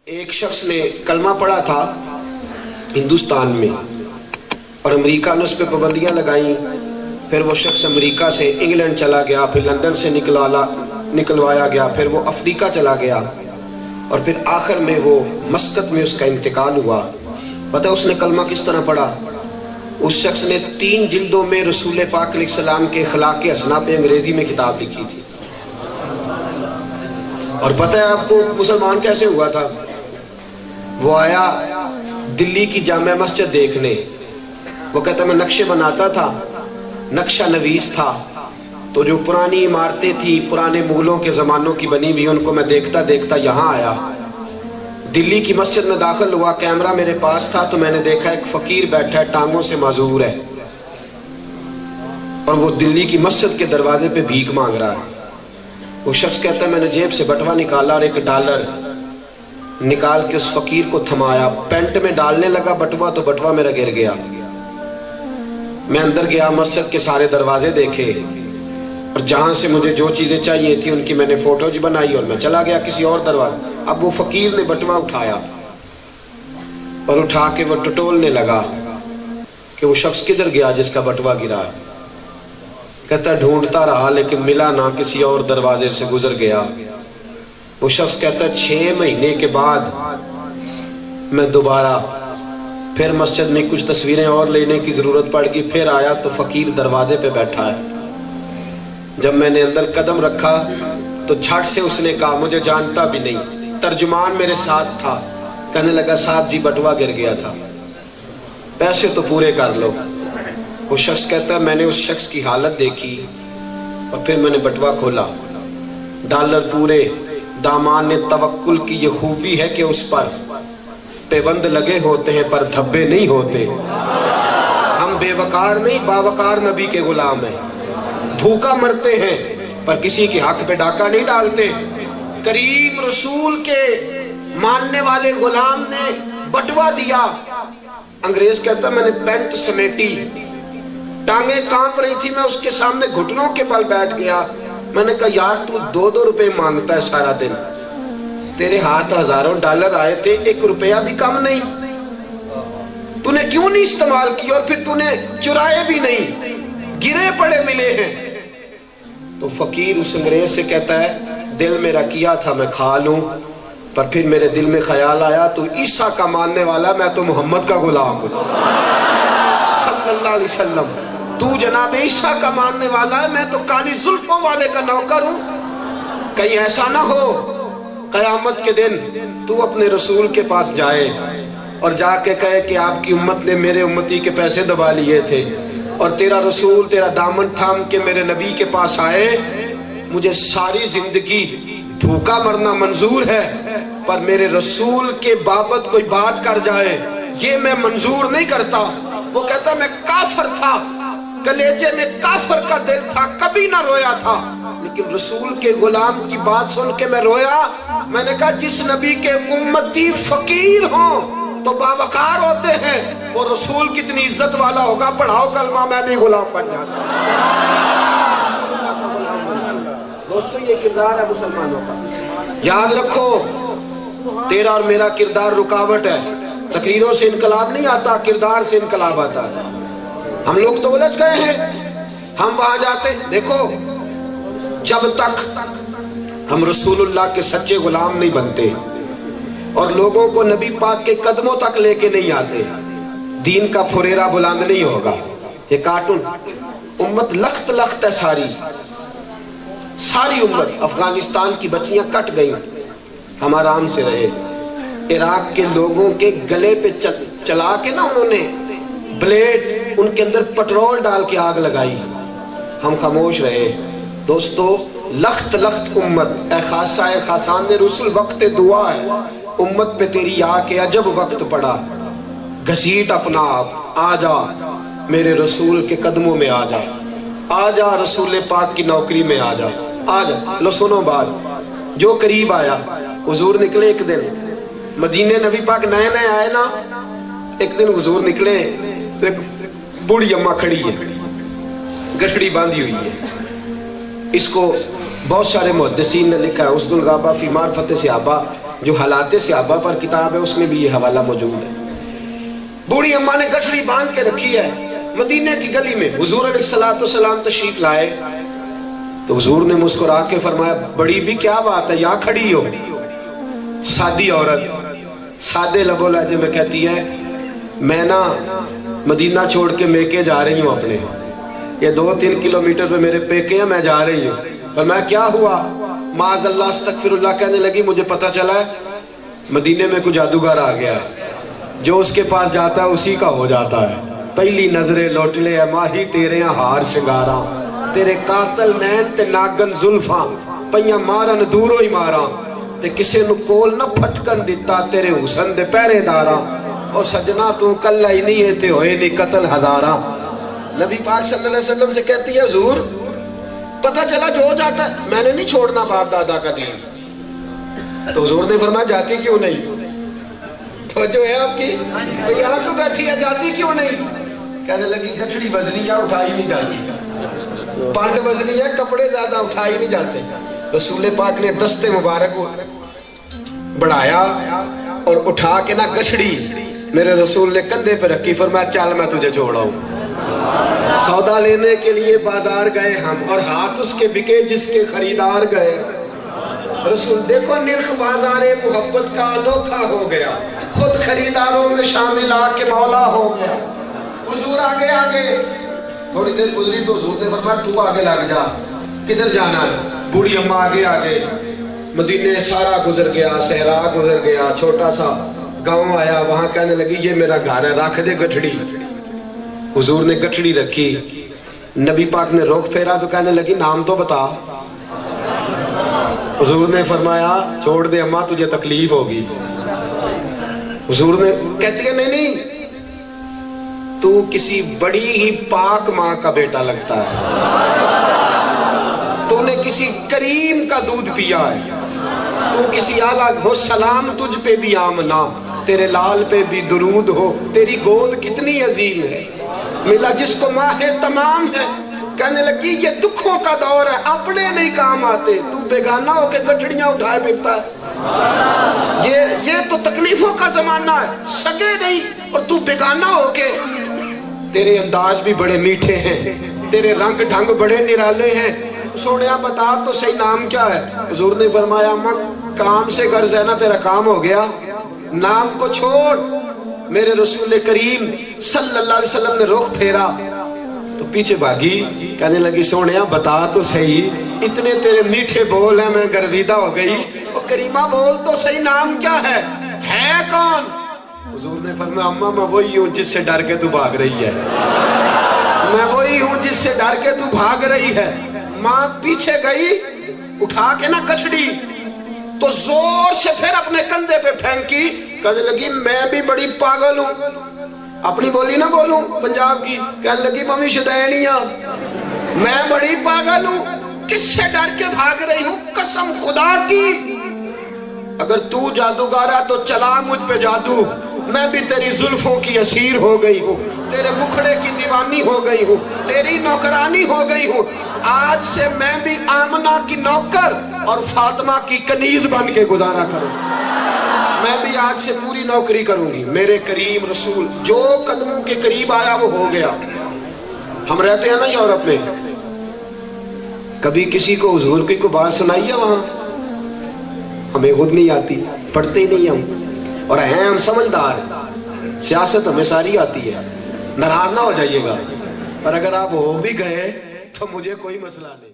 ایک شخص نے کلمہ پڑھا تھا ہندوستان میں اور امریکہ نے اس پہ پابندیاں لگائیں. پھر وہ شخص امریکہ سے انگلینڈ چلا گیا, پھر لندن سے نکلوایا گیا, پھر وہ افریقہ چلا گیا اور پھر آخر میں وہ مسقط میں اس کا انتقال ہوا. پتہ اس نے کلمہ کس طرح پڑھا؟ اس شخص نے 3 جلدوں میں رسول پاک علیہ السلام کے اخلاق حسنہ پہ انگریزی میں کتاب لکھی تھی. اور پتہ ہے آپ کو مسلمان کیسے ہوا تھا؟ وہ آیا دلی کی جامع مسجد دیکھنے. وہ کہتا میں نقشے بناتا تھا, نقشہ نویس تھا, تو جو پرانی عمارتیں تھی پرانے مغلوں کے زمانوں کی بنی ہوئی ان کو میں دیکھتا دیکھتا یہاں آیا. دلی کی مسجد میں داخل ہوا, کیمرہ میرے پاس تھا تو میں نے دیکھا ایک فقیر بیٹھا ہے, ٹانگوں سے معذور ہے اور وہ دلی کی مسجد کے دروازے پہ بھیک مانگ رہا ہے. وہ شخص کہتا ہے میں نے جیب سے بٹوا نکالا اور $1 نکال کے اس فقیر کو تھمایا, پینٹ میں ڈالنے لگا بٹوا تو بٹوا میرا گر گیا. میں اندر گیا, مسجد کے سارے دروازے دیکھے اور جہاں سے مجھے جو چیزیں چاہیے تھی ان کی میں نے فوٹوز بنائی اور میں چلا گیا کسی اور دروازے. اب وہ فقیر نے بٹوا اٹھایا اور اٹھا کے وہ ٹٹولنے لگا کہ وہ شخص کدھر گیا جس کا بٹوا گرا ہے. کہتا ڈھونڈتا رہا لیکن ملا نہ, کسی اور دروازے سے گزر گیا. وہ شخص کہتا 6 مہینے کے بعد میں دوبارہ پھر مسجد میں کچھ تصویریں اور لینے کی ضرورت پڑ گئی, پھر آیا تو فقیر دروازے پہ بیٹھا ہے. جب میں نے اندر قدم رکھا تو جھٹ سے اس نے کہا مجھے جانتا بھی نہیں, ترجمان میرے ساتھ تھا. کہنے لگا صاحب جی بٹوا گر گیا تھا, پیسے تو پورے کر لو. وہ شخص کہتا ہے میں نے اس شخص کی حالت دیکھی اور پھر میں نے بٹوا کھولا, $1 پورے. دامان توکل کی یہ خوبی ہے کہ اس پر پیبند لگے ہوتے ہیں پر دھبے نہیں ہوتے. ہم بے وقار نہیں باوقار نبی کے غلام ہیں. بھوکا مرتے ہیں پر کسی کے حق پہ ڈاکہ نہیں ڈالتے. کریم رسول کے ماننے والے غلام نے بٹوا دیا. انگریز کہتا میں نے پینٹ سمیٹی, ٹانگیں کانپ رہی تھی, میں اس کے سامنے گھٹنوں کے بل بیٹھ گیا. میں نے کہا یار تو $2 مانگتا ہے سارا دن, تیرے ہاتھ ہزاروں $1 آئے تھے, $1 بھی کم نہیں. تو نے کیوں نہیں استعمال کی اور پھر تو نے چرائے بھی نہیں, گرے پڑے ملے ہیں. تو فقیر اس انگریز سے کہتا ہے دل میرا کیا تھا میں کھا لوں, پر پھر میرے دل میں خیال آیا تو عیسیٰ کا ماننے والا, میں تو محمد کا غلام ہوں صلی اللہ علیہ وسلم. تو جناب عیسیٰ کا ماننے والا ہے, میں تو کالی زلفوں والے کا نوکر ہوں. کہیں ایسا نہ ہو قیامت کے دن تو اپنے رسول کے پاس جائے اور جا کے کہے کہ آپ کی امت نے میرے امتی کے پیسے دبا لیے تھے اور تیرا رسول تیرا دامن تھام کے میرے نبی کے پاس آئے, مجھے ساری زندگی بھوکا مرنا منظور ہے پر میرے رسول کے بابت کوئی بات کر جائے یہ میں منظور نہیں کرتا. وہ کہتا میں کافر تھا, کلیجے میں کافر کا دل تھا, کبھی نہ رویا تھا, لیکن رسول کے غلام کی بات سن کے میں رویا. میں نے کہا جس نبی کے امتی فقیر ہوں تو باوقار ہوتے ہیں, وہ رسول کتنی عزت والا ہوگا. پڑھاؤ کلمہ میں بھی غلام بن جاتا. دوستو یہ کردار ہے مسلمانوں کا. یاد رکھو تیرا اور میرا کردار رکاوٹ ہے. تقریروں سے انقلاب نہیں آتا, کردار سے انقلاب آتا ہے. ہم لوگ تو الجھ گئے ہیں, ہم وہاں جاتے. دیکھو جب تک ہم رسول اللہ کے سچے غلام نہیں بنتے اور لوگوں کو نبی پاک کے قدموں تک لے کے نہیں آتے, دین کا پھریرا بلند نہیں ہوگا. یہ کارٹون امت لخت لخت ہے, ساری امت. افغانستان کی بچیاں کٹ گئی, ہم آرام سے رہے. عراق کے لوگوں کے گلے پہ چلا کے نا انہوں نے بلیڈ, ان کے اندر پٹرول ڈال کے آگ لگائی, ہم خاموش رہے. دوستو لخت لخت امت, اے خاصہ اے خاصان رسول وقت دعا ہے, امت پہ تیری آ کے عجب وقت پڑا. گھسیٹ اپنا آپ, آ جا میرے رسول کے قدموں میں, آ جا, آ جا رسول پاک کی نوکری میں, آ جا, آ جا. لو سنو بات, جو قریب آیا. حضور نکلے ایک دن مدینے, نبی پاک نئے نئے آئے نا, ایک دن حضور نکلے, ایک بوڑھی اماں کھڑی ہے, گٹھڑی باندھی ہوئی ہے. اس کو بہت سارے محدثین نے لکھا ہے اسد الغابہ فی معرفت صحابہ, جو حالات صحابہ پر کتاب ہے اس میں بھی یہ حوالہ موجود ہے. بوڑھی اماں نے گٹھڑی باندھ کے رکھی ہے مدینے کی گلی میں. حضور علیہ السلام تشریف لائے تو حضور نے مسکرا کے فرمایا بڑی بھی کیا بات ہے یہاں کھڑی ہو. سادی عورت سادے لبو لہجے میں کہتی ہے میں نا مدینہ چھوڑ کے میکے جا رہی ہوں اپنے, یہ 2-3 کلومیٹر پہ میرے پیکے ہیں, میں جا رہی ہوں. فرمایا کیا ہوا؟ معاذ اللہ استغفر اللہ. کہنے لگی مجھے پتہ چلا ہے مدینے میں کوئی جادوگر آ گیا ہے, جو اس کے پاس جاتا ہے اسی کا ہو جاتا ہے. پہلی نظریں لوٹ لے ماہی تیرے ہار شنگاراں, تیرے قاتل نین تے ناگن زلفاں پئیاں مارن دوروں ہی ماراں, تے کسے نو کول نہ پھٹکن دیتا تیرے حسن دے پہرے داراں. اور سجنا تو کلہ ہی نہیں ہے تے ہوئے نہیں قتل ہزاراں. نبی پاک صلی اللہ علیہ وسلم سے کہتی ہے حضور پتہ چلا جو ہو جاتا ہے, میں نے نہیں چھوڑنا باپ دادا کا دین. تو حضور نے فرمایا جاتی کیوں نہیں؟ تو جو ہے آپ کی یہاں تو بیٹھی ہے جاتی کیوں نہیں؟ کہنے لگی گٹھڑی وزنی ہے اٹھائی نہیں جاتی, پانڈ وزنی ہے کپڑے زیادہ اٹھائی نہیں جاتے. رسول پاک نے دستے مبارک بڑھایا اور اٹھا کے نا گٹھڑی میرے رسول نے کندھے پہ رکھی. فرمایا چل میں تجھے چھوڑاؤں. سودا لینے کے لیے بازار گئے ہم اور ہاتھ اس کے بکے جس کے خریدار گئے. رسول دیکھو نرخ بازار محبت کا انوکھا ہو گیا, خود خریداروں میں شامل آ کے مولا ہو گیا. حضور آگے آگے, تھوڑی دیر گزری تو حضور نے فرمایا تو آگے لگ جا. کدھر جانا ہے؟ بوڑھی اماں آگے آگے. مدینے سارا گزر گیا, صحرا گزر گیا, چھوٹا سا گاؤں آیا, وہاں کہنے لگی یہ میرا گھر ہے رکھ دے گٹھڑی. حضور نے گٹھڑی رکھی, نبی پاک نے رخ پھیرا تو کہنے لگی نام تو بتا. حضور نے فرمایا چھوڑ دے اماں تجھے تکلیف ہوگی. حضور نے کہتی ہے نہیں تو کسی بڑی ہی پاک ماں کا بیٹا لگتا ہے, تو نے کسی کریم کا دودھ پیا ہے, تو کسی اعلیٰ ہو. سلام تجھ پہ بھی آمنا, تیرے لال پہ بھی درود ہو, تیری گود کتنی عظیم ہے, ملا جس کو ماہ تمام ہے. کہنے لگی یہ دکھوں کا دور ہے, اپنے نہیں کام آتے, تو بیگانہ ہو کے گٹھڑیاں اٹھائے پھرتا ہے. یہ تو تکلیفوں کا زمانہ ہے, سگے نہیں اور تو بیگانہ ہو کے. تیرے انداز بھی بڑے میٹھے ہیں, تیرے رنگ ڈھنگ بڑے نرالے ہیں, سونیا بتا تو صحیح نام کیا ہے؟ حضور نے فرمایا ماں کام سے غرض ہے نا, تیرا کام ہو گیا, نام کو چھوڑ. میرے رسول کریم صلی اللہ علیہ وسلم نے رخ پھیرا تو پیچھے بھاگی, کہنے لگی سونیا بتا تو صحیح, اتنے تیرے میٹھے بول ہیں میں گردیدہ ہو گئی. وہ کریمہ بول تو صحیح نام کیا ہے کون؟ حضور نے فرمایا اماں میں وہی ہوں جس سے ڈر کے تو بھاگ رہی ہے, میں وہی ہوں جس سے ڈر کے تو بھاگ رہی ہے. ماں پیچھے گئی, اٹھا کے نا گٹھڑی تو زور سے پھر اپنے کندھے پہ پھینکی. کہنے لگی میں بھی بڑی پاگل ہوں, اپنی بولی نہ بولوں پنجاب کی. کہنے لگی ممی شدینیاں میں بڑی پاگل ہوں, کس سے ڈر کے بھاگ رہی ہوں؟ قسم خدا کی اگر تو جادوگر ہے تو چلا مجھ پہ جادو, میں بھی تیری زلفوں کی اسیر ہو گئی ہوں, تیرے مکھڑے کی دیوانی ہو گئی ہوں, تیری نوکرانی ہو گئی ہوں. آج سے میں بھی آمنہ کی نوکر اور فاطمہ کی کنیز بن کے گزارا کروں. میں بھی آج سے پوری نوکری کروں گی. میرے کریم رسول جو قدموں کے قریب آیا وہ ہو گیا. ہم رہتے ہیں نا یورپ میں, کبھی کسی کو حضور کی کوئی بات سنائی ہے وہاں؟ ہمیں خود نہیں آتی, پڑھتے ہی نہیں ہم, اور ہیں ہم سمجھدار. سیاست ہمیں ساری آتی ہے, ناراض نہ ہو جائیے گا, پر اگر آپ ہو بھی گئے تو مجھے کوئی مسئلہ نہیں.